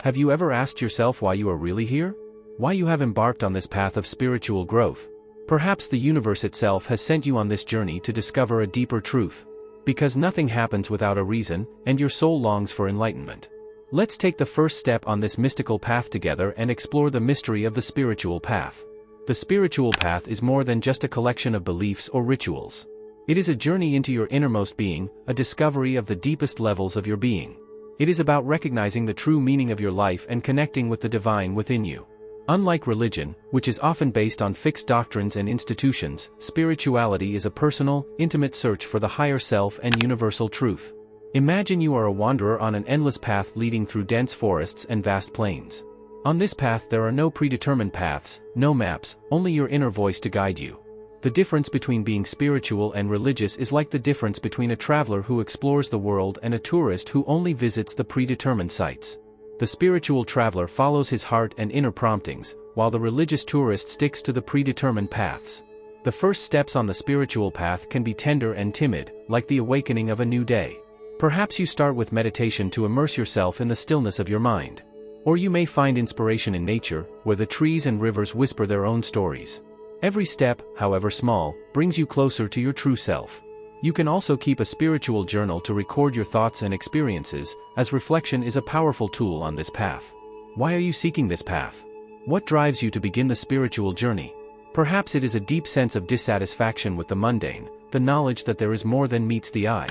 Have you ever asked yourself why you are really here? Why you have embarked on this path of spiritual growth? Perhaps the universe itself has sent you on this journey to discover a deeper truth. Because nothing happens without a reason, and your soul longs for enlightenment. Let's take the first step on this mystical path together and explore the mystery of the spiritual path. The spiritual path is more than just a collection of beliefs or rituals. It is a journey into your innermost being, a discovery of the deepest levels of your being. It is about recognizing the true meaning of your life and connecting with the divine within you. Unlike religion, which is often based on fixed doctrines and institutions, spirituality is a personal, intimate search for the higher self and universal truth. Imagine you are a wanderer on an endless path leading through dense forests and vast plains. On this path there are no predetermined paths, no maps, only your inner voice to guide you. The difference between being spiritual and religious is like the difference between a traveler who explores the world and a tourist who only visits the predetermined sites. The spiritual traveler follows his heart and inner promptings, while the religious tourist sticks to the predetermined paths. The first steps on the spiritual path can be tender and timid, like the awakening of a new day. Perhaps you start with meditation to immerse yourself in the stillness of your mind. Or you may find inspiration in nature, where the trees and rivers whisper their own stories. Every step, however small, brings you closer to your true self. You can also keep a spiritual journal to record your thoughts and experiences, as reflection is a powerful tool on this path. Why are you seeking this path? What drives you to begin the spiritual journey? Perhaps it is a deep sense of dissatisfaction with the mundane, the knowledge that there is more than meets the eye.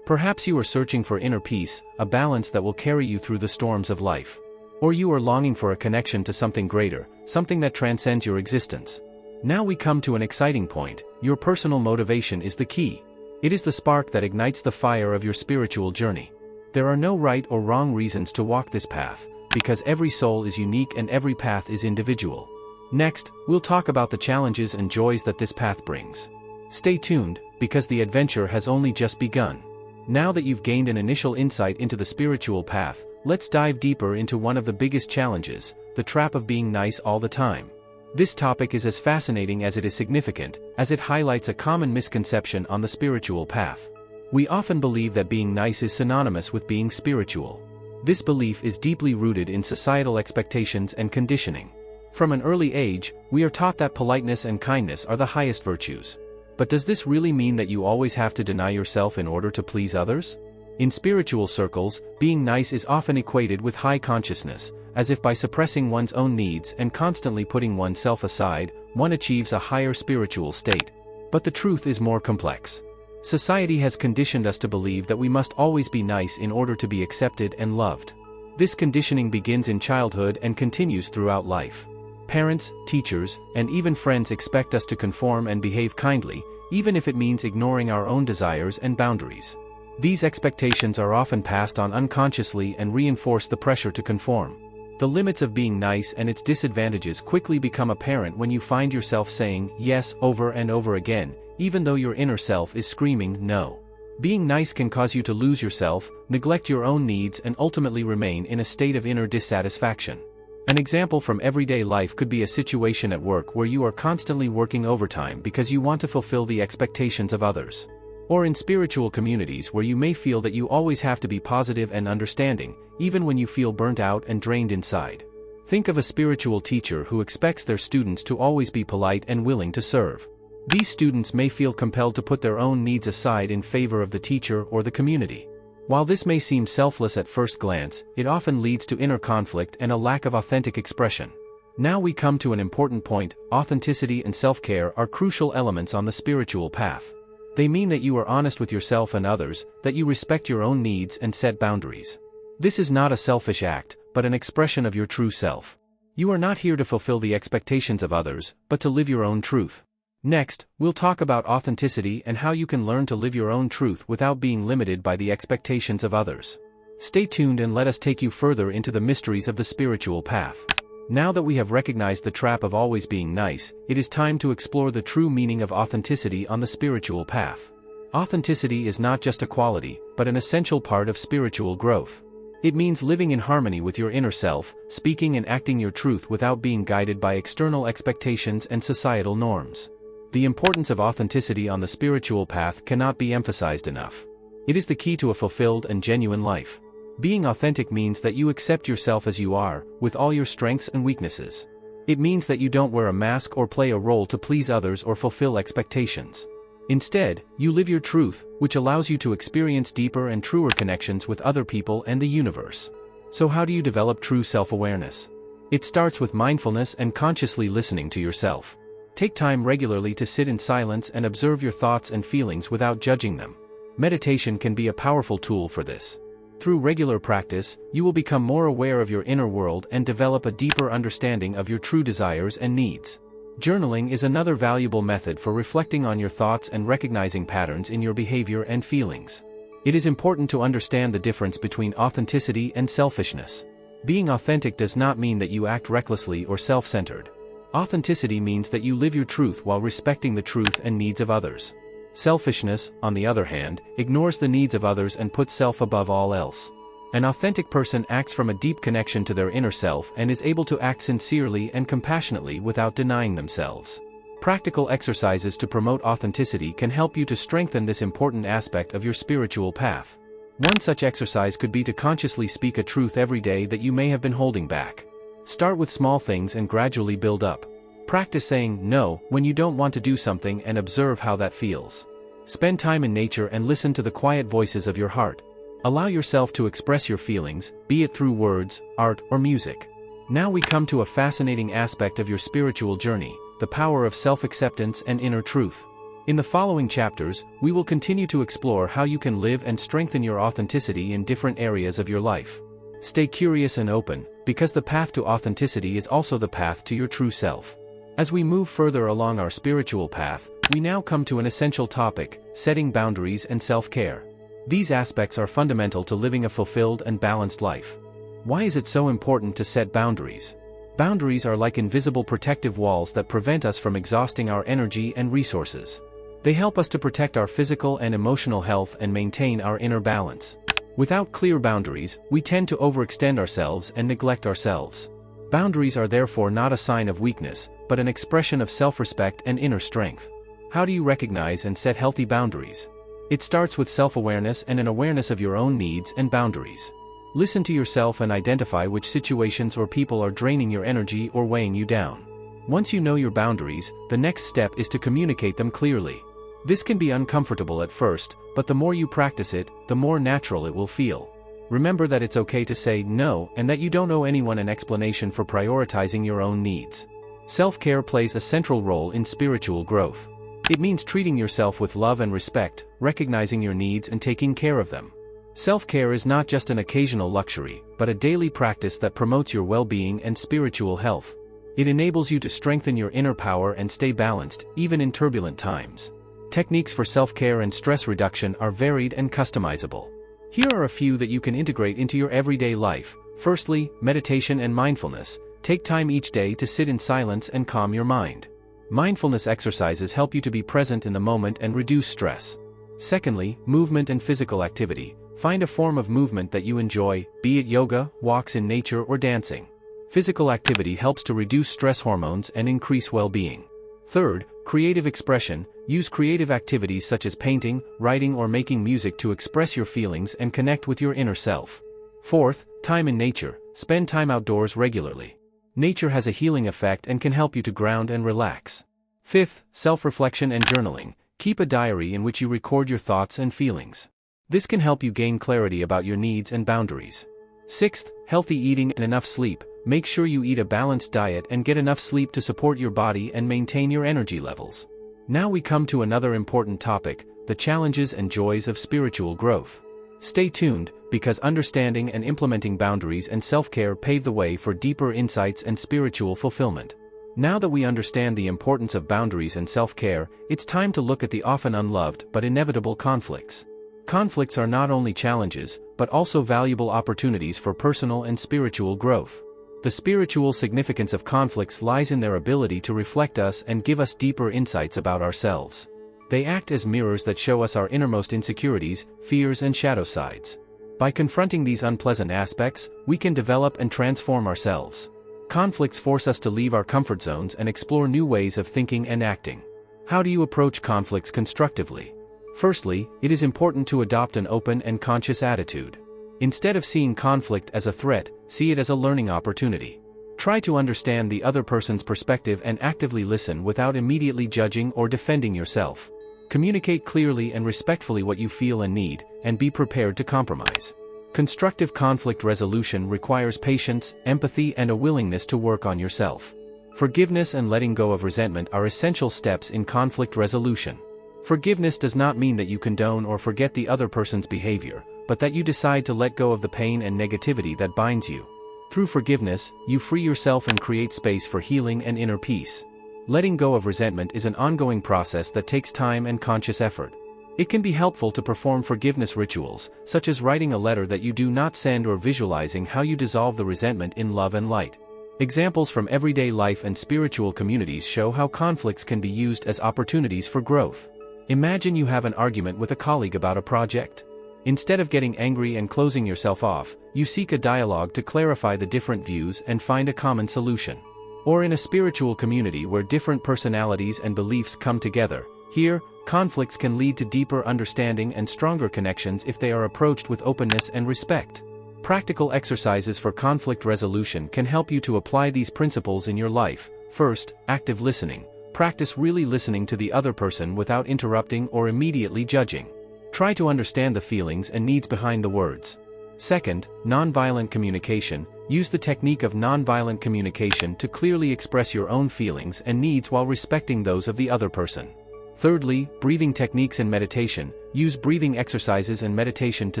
Perhaps you are searching for inner peace, a balance that will carry you through the storms of life. Or you are longing for a connection to something greater, something that transcends your existence. Now we come to an exciting point. Your personal motivation is the key. It is the spark that ignites the fire of your spiritual journey. There are no right or wrong reasons to walk this path, because every soul is unique and every path is individual. Next, we'll talk about the challenges and joys that this path brings. Stay tuned, because the adventure has only just begun. Now that you've gained an initial insight into the spiritual path, let's dive deeper into one of the biggest challenges, the trap of being nice all the time. This topic is as fascinating as it is significant, as it highlights a common misconception on the spiritual path. We often believe that being nice is synonymous with being spiritual. This belief is deeply rooted in societal expectations and conditioning. From an early age, we are taught that politeness and kindness are the highest virtues. But does this really mean that you always have to deny yourself in order to please others? In spiritual circles, being nice is often equated with high consciousness, as if by suppressing one's own needs and constantly putting oneself aside, one achieves a higher spiritual state. But the truth is more complex. Society has conditioned us to believe that we must always be nice in order to be accepted and loved. This conditioning begins in childhood and continues throughout life. Parents, teachers, and even friends expect us to conform and behave kindly, even if it means ignoring our own desires and boundaries. These expectations are often passed on unconsciously and reinforce the pressure to conform. The limits of being nice and its disadvantages quickly become apparent when you find yourself saying yes over and over again, even though your inner self is screaming no. Being nice can cause you to lose yourself, neglect your own needs, and ultimately remain in a state of inner dissatisfaction. An example from everyday life could be a situation at work where you are constantly working overtime because you want to fulfill the expectations of others. Or in spiritual communities where you may feel that you always have to be positive and understanding, even when you feel burnt out and drained inside. Think of a spiritual teacher who expects their students to always be polite and willing to serve. These students may feel compelled to put their own needs aside in favor of the teacher or the community. While this may seem selfless at first glance, it often leads to inner conflict and a lack of authentic expression. Now we come to an important point. Authenticity and self-care are crucial elements on the spiritual path. They mean that you are honest with yourself and others, that you respect your own needs and set boundaries. This is not a selfish act, but an expression of your true self. You are not here to fulfill the expectations of others, but to live your own truth. Next, we'll talk about authenticity and how you can learn to live your own truth without being limited by the expectations of others. Stay tuned and let us take you further into the mysteries of the spiritual path. Now that we have recognized the trap of always being nice, it is time to explore the true meaning of authenticity on the spiritual path. Authenticity is not just a quality, but an essential part of spiritual growth. It means living in harmony with your inner self, speaking and acting your truth without being guided by external expectations and societal norms. The importance of authenticity on the spiritual path cannot be emphasized enough. It is the key to a fulfilled and genuine life. Being authentic means that you accept yourself as you are, with all your strengths and weaknesses. It means that you don't wear a mask or play a role to please others or fulfill expectations. Instead, you live your truth, which allows you to experience deeper and truer connections with other people and the universe. So how do you develop true self-awareness? It starts with mindfulness and consciously listening to yourself. Take time regularly to sit in silence and observe your thoughts and feelings without judging them. Meditation can be a powerful tool for this. Through regular practice, you will become more aware of your inner world and develop a deeper understanding of your true desires and needs. Journaling is another valuable method for reflecting on your thoughts and recognizing patterns in your behavior and feelings. It is important to understand the difference between authenticity and selfishness. Being authentic does not mean that you act recklessly or self-centered. Authenticity means that you live your truth while respecting the truth and needs of others. Selfishness, on the other hand, ignores the needs of others and puts self above all else. An authentic person acts from a deep connection to their inner self and is able to act sincerely and compassionately without denying themselves. Practical exercises to promote authenticity can help you to strengthen this important aspect of your spiritual path. One such exercise could be to consciously speak a truth every day that you may have been holding back. Start with small things and gradually build up. Practice saying no when you don't want to do something and observe how that feels. Spend time in nature and listen to the quiet voices of your heart. Allow yourself to express your feelings, be it through words, art, or music. Now we come to a fascinating aspect of your spiritual journey, the power of self-acceptance and inner truth. In the following chapters, we will continue to explore how you can live and strengthen your authenticity in different areas of your life. Stay curious and open, because the path to authenticity is also the path to your true self. As we move further along our spiritual path, we now come to an essential topic, setting boundaries and self-care. These aspects are fundamental to living a fulfilled and balanced life. Why is it so important to set boundaries? Boundaries are like invisible protective walls that prevent us from exhausting our energy and resources. They help us to protect our physical and emotional health and maintain our inner balance. Without clear boundaries, we tend to overextend ourselves and neglect ourselves. Boundaries are therefore not a sign of weakness, but an expression of self-respect and inner strength. How do you recognize and set healthy boundaries? It starts with self-awareness and an awareness of your own needs and boundaries. Listen to yourself and identify which situations or people are draining your energy or weighing you down. Once you know your boundaries, the next step is to communicate them clearly. This can be uncomfortable at first, but the more you practice it, the more natural it will feel. Remember that it's okay to say no and that you don't owe anyone an explanation for prioritizing your own needs. Self-care plays a central role in spiritual growth. It means treating yourself with love and respect, recognizing your needs and taking care of them. Self-care is not just an occasional luxury, but a daily practice that promotes your well-being and spiritual health. It enables you to strengthen your inner power and stay balanced, even in turbulent times. Techniques for self-care and stress reduction are varied and customizable. Here are a few that you can integrate into your everyday life. Firstly, meditation and mindfulness. Take time each day to sit in silence and calm your mind. Mindfulness exercises help you to be present in the moment and reduce stress. Secondly, movement and physical activity. Find a form of movement that you enjoy, be it yoga, walks in nature, or dancing. Physical activity helps to reduce stress hormones and increase well-being. Third, creative expression. Use creative activities such as painting, writing, or making music to express your feelings and connect with your inner self. Fourth, time in nature. Spend time outdoors regularly. Nature has a healing effect and can help you to ground and relax. Fifth, self-reflection and journaling. Keep a diary in which you record your thoughts and feelings. This can help you gain clarity about your needs and boundaries. Sixth, healthy eating and enough sleep. Make sure you eat a balanced diet and get enough sleep to support your body and maintain your energy levels. Now we come to another important topic, the challenges and joys of spiritual growth. Stay tuned, because understanding and implementing boundaries and self-care pave the way for deeper insights and spiritual fulfillment. Now that we understand the importance of boundaries and self-care, it's time to look at the often unloved but inevitable conflicts. Conflicts are not only challenges, but also valuable opportunities for personal and spiritual growth. The spiritual significance of conflicts lies in their ability to reflect us and give us deeper insights about ourselves. They act as mirrors that show us our innermost insecurities, fears, and shadow sides. By confronting these unpleasant aspects, we can develop and transform ourselves. Conflicts force us to leave our comfort zones and explore new ways of thinking and acting. How do you approach conflicts constructively? Firstly, it is important to adopt an open and conscious attitude. Instead of seeing conflict as a threat, see it as a learning opportunity. Try to understand the other person's perspective and actively listen without immediately judging or defending yourself. Communicate clearly and respectfully what you feel and need, and be prepared to compromise. Constructive conflict resolution requires patience, empathy, and a willingness to work on yourself. Forgiveness and letting go of resentment are essential steps in conflict resolution. Forgiveness does not mean that you condone or forget the other person's behavior, but that you decide to let go of the pain and negativity that binds you. Through forgiveness, you free yourself and create space for healing and inner peace. Letting go of resentment is an ongoing process that takes time and conscious effort. It can be helpful to perform forgiveness rituals, such as writing a letter that you do not send or visualizing how you dissolve the resentment in love and light. Examples from everyday life and spiritual communities show how conflicts can be used as opportunities for growth. Imagine you have an argument with a colleague about a project. Instead of getting angry and closing yourself off, you seek a dialogue to clarify the different views and find a common solution. Or in a spiritual community where different personalities and beliefs come together, here, conflicts can lead to deeper understanding and stronger connections if they are approached with openness and respect. Practical exercises for conflict resolution can help you to apply these principles in your life. First, active listening. Practice really listening to the other person without interrupting or immediately judging. Try to understand the feelings and needs behind the words. Second, nonviolent communication. Use the technique of nonviolent communication to clearly express your own feelings and needs while respecting those of the other person. Thirdly, breathing techniques and meditation. Use breathing exercises and meditation to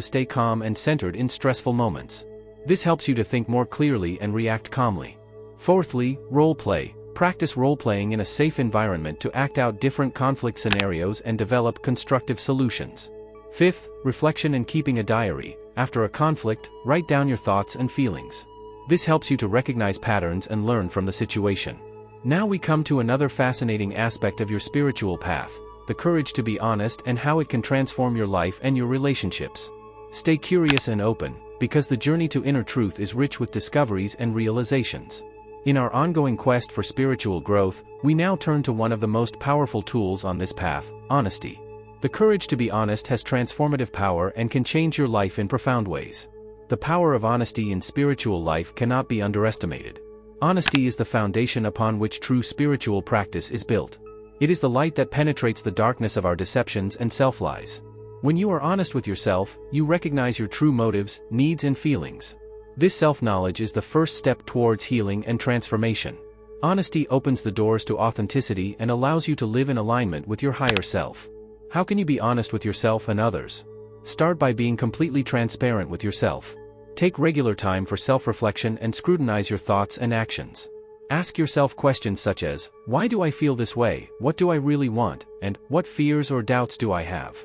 stay calm and centered in stressful moments. This helps you to think more clearly and react calmly. Fourthly, role play. Practice role-playing in a safe environment to act out different conflict scenarios and develop constructive solutions. Fifth, reflection and keeping a diary. After a conflict, write down your thoughts and feelings. This helps you to recognize patterns and learn from the situation. Now we come to another fascinating aspect of your spiritual path, the courage to be honest and how it can transform your life and your relationships. Stay curious and open, because the journey to inner truth is rich with discoveries and realizations. In our ongoing quest for spiritual growth, we now turn to one of the most powerful tools on this path, honesty. The courage to be honest has transformative power and can change your life in profound ways. The power of honesty in spiritual life cannot be underestimated. Honesty is the foundation upon which true spiritual practice is built. It is the light that penetrates the darkness of our deceptions and self-lies. When you are honest with yourself, you recognize your true motives, needs, and feelings. This self-knowledge is the first step towards healing and transformation. Honesty opens the doors to authenticity and allows you to live in alignment with your higher self. How can you be honest with yourself and others? Start by being completely transparent with yourself. Take regular time for self-reflection and scrutinize your thoughts and actions. Ask yourself questions such as, why do I feel this way? What do I really want? And what fears or doubts do I have?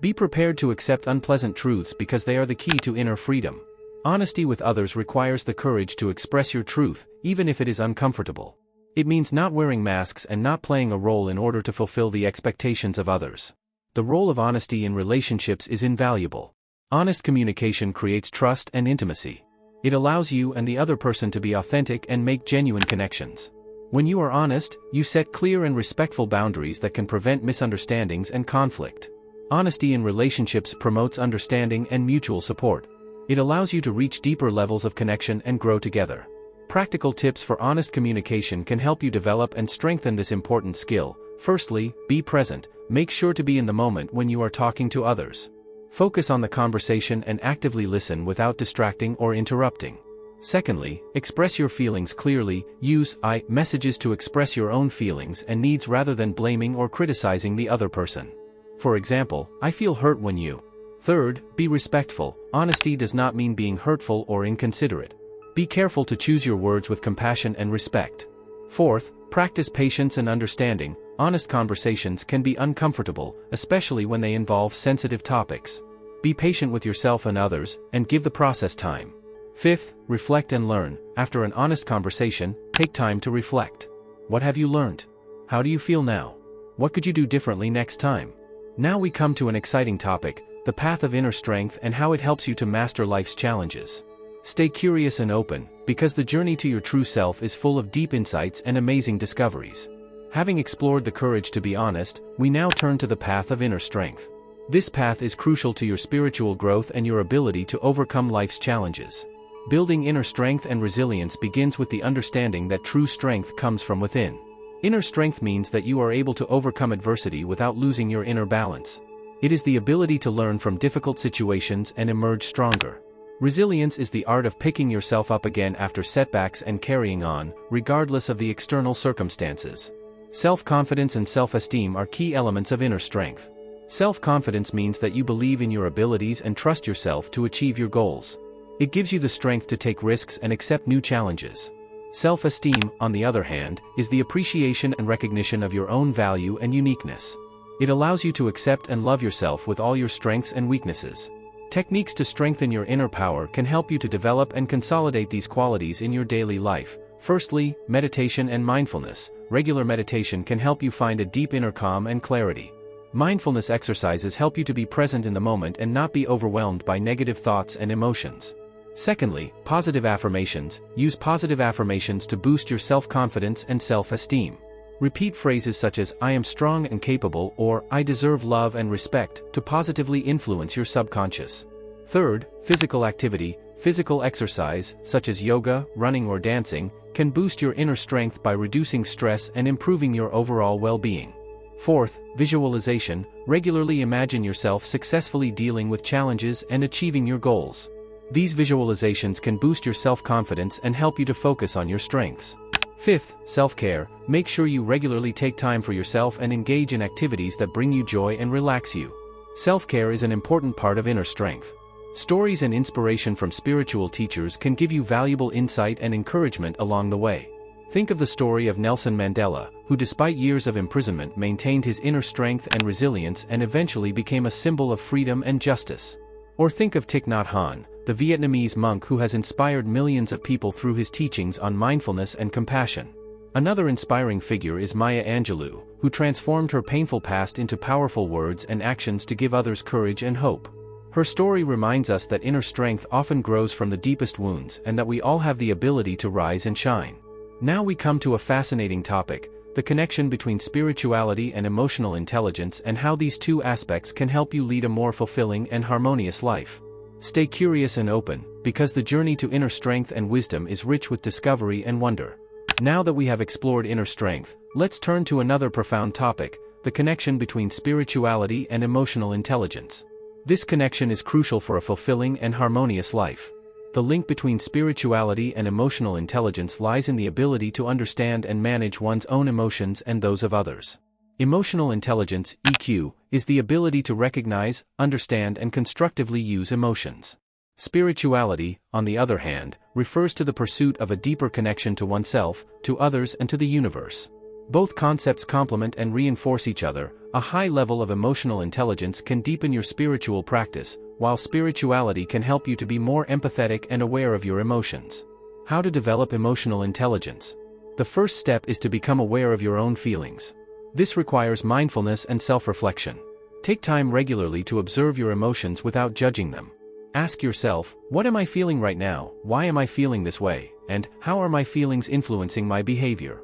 Be prepared to accept unpleasant truths because they are the key to inner freedom. Honesty with others requires the courage to express your truth, even if it is uncomfortable. It means not wearing masks and not playing a role in order to fulfill the expectations of others. The role of honesty in relationships is invaluable. Honest communication creates trust and intimacy. It allows you and the other person to be authentic and make genuine connections. When you are honest, you set clear and respectful boundaries that can prevent misunderstandings and conflict. Honesty in relationships promotes understanding and mutual support. It allows you to reach deeper levels of connection and grow together. Practical tips for honest communication can help you develop and strengthen this important skill. Firstly, be present. Make sure to be in the moment when you are talking to others. Focus on the conversation and actively listen without distracting or interrupting. Secondly, express your feelings clearly. Use I messages to express your own feelings and needs rather than blaming or criticizing the other person. For example, I feel hurt when you. Third, be respectful. Honesty does not mean being hurtful or inconsiderate. Be careful to choose your words with compassion and respect. Fourth, practice patience and understanding. Honest conversations can be uncomfortable, especially when they involve sensitive topics. Be patient with yourself and others, and give the process time. Fifth, reflect and learn. After an honest conversation, take time to reflect. What have you learned? How do you feel now? What could you do differently next time? Now we come to an exciting topic, the path of inner strength and how it helps you to master life's challenges. Stay curious and open, because the journey to your true self is full of deep insights and amazing discoveries. Having explored the courage to be honest, we now turn to the path of inner strength. This path is crucial to your spiritual growth and your ability to overcome life's challenges. Building inner strength and resilience begins with the understanding that true strength comes from within. Inner strength means that you are able to overcome adversity without losing your inner balance. It is the ability to learn from difficult situations and emerge stronger. Resilience is the art of picking yourself up again after setbacks and carrying on, regardless of the external circumstances. Self-confidence and self-esteem are key elements of inner strength. Self-confidence means that you believe in your abilities and trust yourself to achieve your goals. It gives you the strength to take risks and accept new challenges. Self-esteem, on the other hand, is the appreciation and recognition of your own value and uniqueness. It allows you to accept and love yourself with all your strengths and weaknesses. Techniques to strengthen your inner power can help you to develop and consolidate these qualities in your daily life. Firstly, meditation and mindfulness. Regular meditation can help you find a deep inner calm and clarity. Mindfulness exercises help you to be present in the moment and not be overwhelmed by negative thoughts and emotions. Secondly, positive affirmations. Use positive affirmations to boost your self-confidence and self-esteem. Repeat phrases such as, "I am strong and capable," or "I deserve love and respect," to positively influence your subconscious. Third, physical activity. Physical exercise, such as yoga, running or dancing, can boost your inner strength by reducing stress and improving your overall well-being. Fourth, visualization. Regularly imagine yourself successfully dealing with challenges and achieving your goals. These visualizations can boost your self-confidence and help you to focus on your strengths. Fifth, self-care. Make sure you regularly take time for yourself and engage in activities that bring you joy and relax you. Self-care is an important part of inner strength. Stories and inspiration from spiritual teachers can give you valuable insight and encouragement along the way. Think of the story of Nelson Mandela, who despite years of imprisonment maintained his inner strength and resilience and eventually became a symbol of freedom and justice. Or think of Thich Nhat Hanh, the Vietnamese monk who has inspired millions of people through his teachings on mindfulness and compassion. Another inspiring figure is Maya Angelou, who transformed her painful past into powerful words and actions to give others courage and hope. Her story reminds us that inner strength often grows from the deepest wounds and that we all have the ability to rise and shine. Now we come to a fascinating topic, the connection between spirituality and emotional intelligence and how these two aspects can help you lead a more fulfilling and harmonious life. Stay curious and open, because the journey to inner strength and wisdom is rich with discovery and wonder. Now that we have explored inner strength, let's turn to another profound topic, the connection between spirituality and emotional intelligence. This connection is crucial for a fulfilling and harmonious life. The link between spirituality and emotional intelligence lies in the ability to understand and manage one's own emotions and those of others. Emotional intelligence, EQ, is the ability to recognize, understand and constructively use emotions. Spirituality, on the other hand, refers to the pursuit of a deeper connection to oneself, to others and to the universe. Both concepts complement and reinforce each other. A high level of emotional intelligence can deepen your spiritual practice, while spirituality can help you to be more empathetic and aware of your emotions. How to develop emotional intelligence? The first step is to become aware of your own feelings. This requires mindfulness and self-reflection. Take time regularly to observe your emotions without judging them. Ask yourself, what am I feeling right now, why am I feeling this way, and how are my feelings influencing my behavior?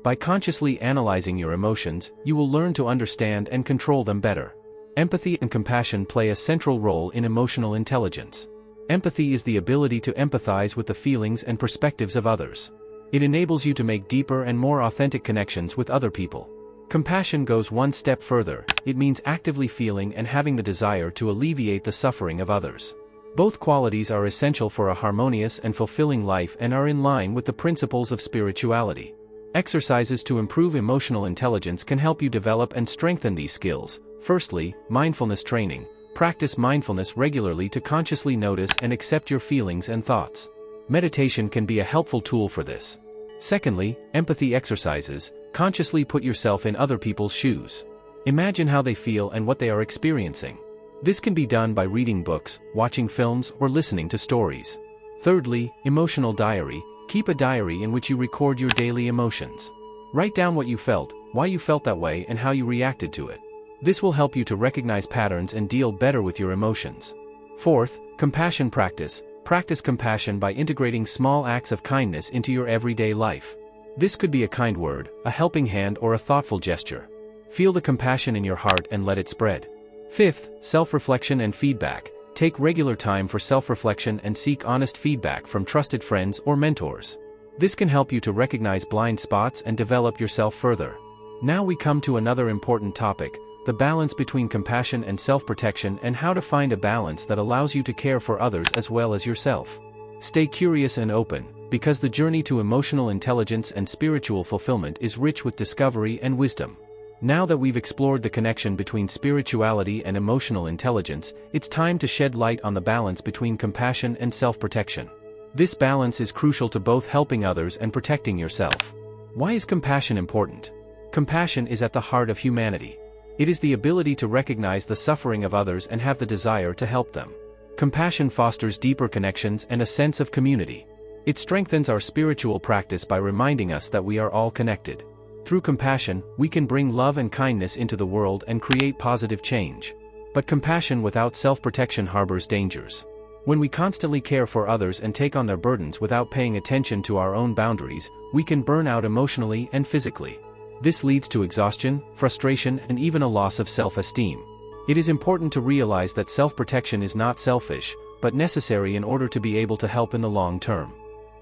By consciously analyzing your emotions, you will learn to understand and control them better. Empathy and compassion play a central role in emotional intelligence. Empathy is the ability to empathize with the feelings and perspectives of others. It enables you to make deeper and more authentic connections with other people. Compassion goes one step further. It means actively feeling and having the desire to alleviate the suffering of others. Both qualities are essential for a harmonious and fulfilling life and are in line with the principles of spirituality. Exercises to improve emotional intelligence can help you develop and strengthen these skills. Firstly, mindfulness training. Practice mindfulness regularly to consciously notice and accept your feelings and thoughts. Meditation can be a helpful tool for this. Secondly, empathy exercises. Consciously put yourself in other people's shoes. Imagine how they feel and what they are experiencing. This can be done by reading books, watching films, or listening to stories. Thirdly, emotional diary. Keep a diary in which you record your daily emotions. Write down what you felt, why you felt that way, and how you reacted to it. This will help you to recognize patterns and deal better with your emotions. Fourth, compassion practice. Practice compassion by integrating small acts of kindness into your everyday life. This could be a kind word, a helping hand, or a thoughtful gesture. Feel the compassion in your heart and let it spread. Fifth, self-reflection and feedback. Take regular time for self-reflection and seek honest feedback from trusted friends or mentors. This can help you to recognize blind spots and develop yourself further. Now we come to another important topic, the balance between compassion and self-protection, and how to find a balance that allows you to care for others as well as yourself. Stay curious and open, because the journey to emotional intelligence and spiritual fulfillment is rich with discovery and wisdom. Now that we've explored the connection between spirituality and emotional intelligence, it's time to shed light on the balance between compassion and self-protection. This balance is crucial to both helping others and protecting yourself. Why is compassion important? Compassion is at the heart of humanity. It is the ability to recognize the suffering of others and have the desire to help them. Compassion fosters deeper connections and a sense of community. It strengthens our spiritual practice by reminding us that we are all connected. Through compassion, we can bring love and kindness into the world and create positive change. But compassion without self-protection harbors dangers. When we constantly care for others and take on their burdens without paying attention to our own boundaries, we can burn out emotionally and physically. This leads to exhaustion, frustration, and even a loss of self-esteem. It is important to realize that self-protection is not selfish, but necessary in order to be able to help in the long term.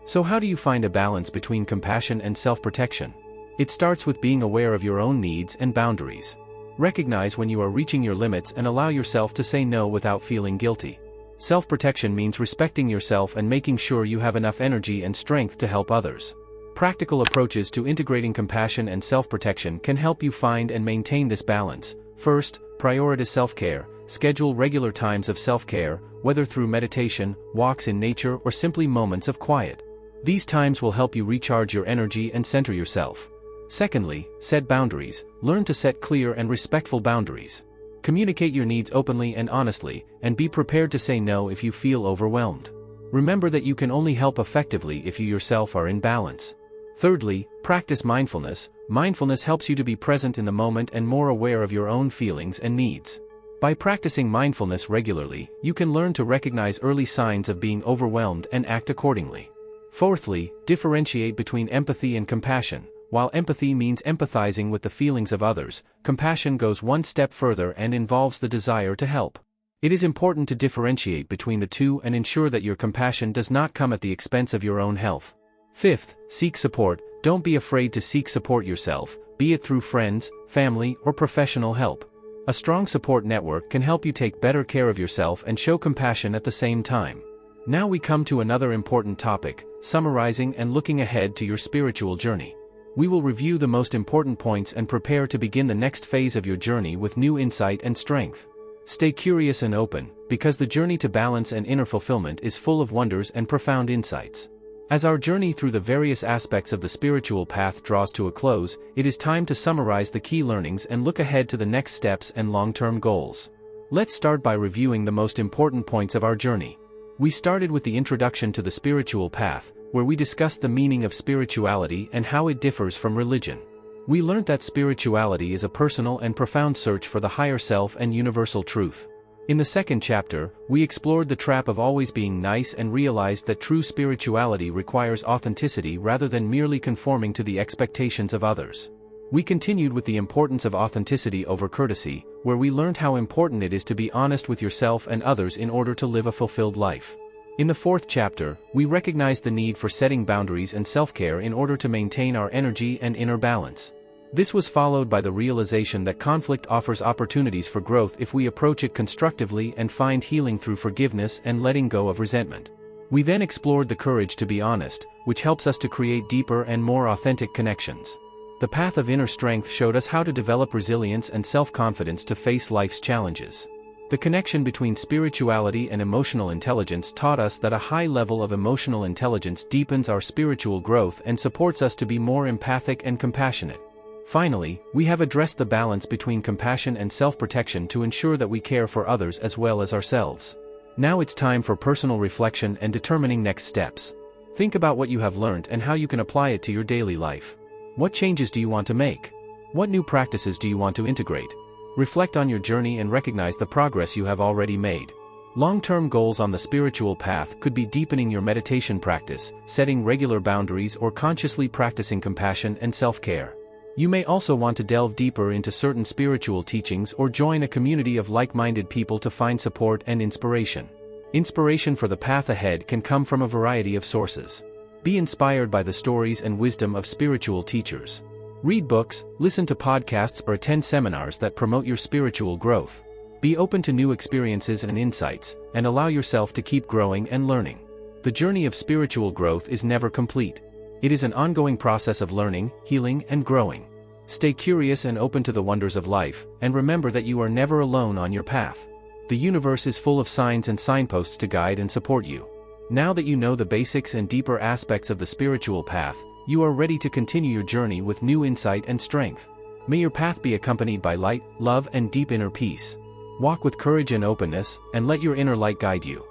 So how do you find a balance between compassion and self-protection? It starts with being aware of your own needs and boundaries. Recognize when you are reaching your limits and allow yourself to say no without feeling guilty. Self-protection means respecting yourself and making sure you have enough energy and strength to help others. Practical approaches to integrating compassion and self-protection can help you find and maintain this balance. First, prioritize self-care. Schedule regular times of self-care, whether through meditation, walks in nature, or simply moments of quiet. These times will help you recharge your energy and center yourself. Secondly, set boundaries. Learn to set clear and respectful boundaries. Communicate your needs openly and honestly, and be prepared to say no if you feel overwhelmed. Remember that you can only help effectively if you yourself are in balance. Thirdly, practice mindfulness. Mindfulness helps you to be present in the moment and more aware of your own feelings and needs. By practicing mindfulness regularly, you can learn to recognize early signs of being overwhelmed and act accordingly. Fourthly, differentiate between empathy and compassion. While empathy means empathizing with the feelings of others, compassion goes one step further and involves the desire to help. It is important to differentiate between the two and ensure that your compassion does not come at the expense of your own health. Fifth, seek support. Don't be afraid to seek support yourself, be it through friends, family, or professional help. A strong support network can help you take better care of yourself and show compassion at the same time. Now we come to another important topic, summarizing and looking ahead to your spiritual journey. We will review the most important points and prepare to begin the next phase of your journey with new insight and strength. Stay curious and open, because the journey to balance and inner fulfillment is full of wonders and profound insights. As our journey through the various aspects of the spiritual path draws to a close, it is time to summarize the key learnings and look ahead to the next steps and long-term goals. Let's start by reviewing the most important points of our journey. We started with the introduction to the spiritual path, where we discussed the meaning of spirituality and how it differs from religion. We learned that spirituality is a personal and profound search for the higher self and universal truth. In the second chapter, we explored the trap of always being nice and realized that true spirituality requires authenticity rather than merely conforming to the expectations of others. We continued with the importance of authenticity over courtesy, where we learned how important it is to be honest with yourself and others in order to live a fulfilled life. In the fourth chapter, we recognized the need for setting boundaries and self-care in order to maintain our energy and inner balance. This was followed by the realization that conflict offers opportunities for growth if we approach it constructively and find healing through forgiveness and letting go of resentment. We then explored the courage to be honest, which helps us to create deeper and more authentic connections. The path of inner strength showed us how to develop resilience and self-confidence to face life's challenges. The connection between spirituality and emotional intelligence taught us that a high level of emotional intelligence deepens our spiritual growth and supports us to be more empathic and compassionate. Finally, we have addressed the balance between compassion and self-protection to ensure that we care for others as well as ourselves. Now it's time for personal reflection and determining next steps. Think about what you have learned and how you can apply it to your daily life. What changes do you want to make? What new practices do you want to integrate? Reflect on your journey and recognize the progress you have already made. Long-term goals on the spiritual path could be deepening your meditation practice, setting regular boundaries, or consciously practicing compassion and self-care. You may also want to delve deeper into certain spiritual teachings or join a community of like-minded people to find support and inspiration. Inspiration for the path ahead can come from a variety of sources. Be inspired by the stories and wisdom of spiritual teachers. Read books, listen to podcasts, or attend seminars that promote your spiritual growth. Be open to new experiences and insights, and allow yourself to keep growing and learning. The journey of spiritual growth is never complete. It is an ongoing process of learning, healing, and growing. Stay curious and open to the wonders of life, and remember that you are never alone on your path. The universe is full of signs and signposts to guide and support you. Now that you know the basics and deeper aspects of the spiritual path, you are ready to continue your journey with new insight and strength. May your path be accompanied by light, love, and deep inner peace. Walk with courage and openness, and let your inner light guide you.